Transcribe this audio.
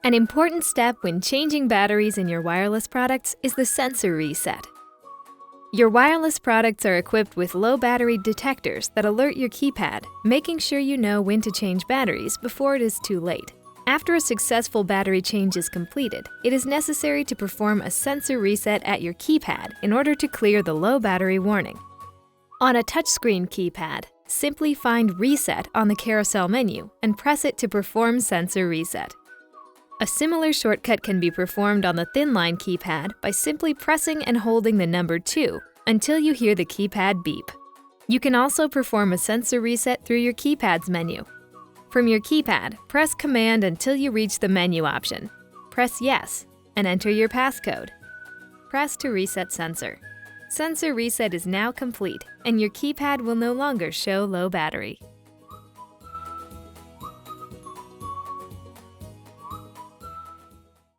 An important step when changing batteries in your wireless products is the sensor reset. Your wireless products are equipped with low battery detectors that alert your keypad, making sure you know when to change batteries before it is too late. After a successful battery change is completed, it is necessary to perform a sensor reset at your keypad in order to clear the low battery warning. On a touchscreen keypad, simply find Reset on the carousel menu and press it to perform sensor reset. A similar shortcut can be performed on the thin line keypad by simply pressing and holding the number 2 until you hear the keypad beep. You can also perform a sensor reset through your keypad's menu. From your keypad, press Command until you reach the menu option. Press Yes and enter your passcode. Press to reset sensor. Sensor reset is now complete, and your keypad will no longer show low battery.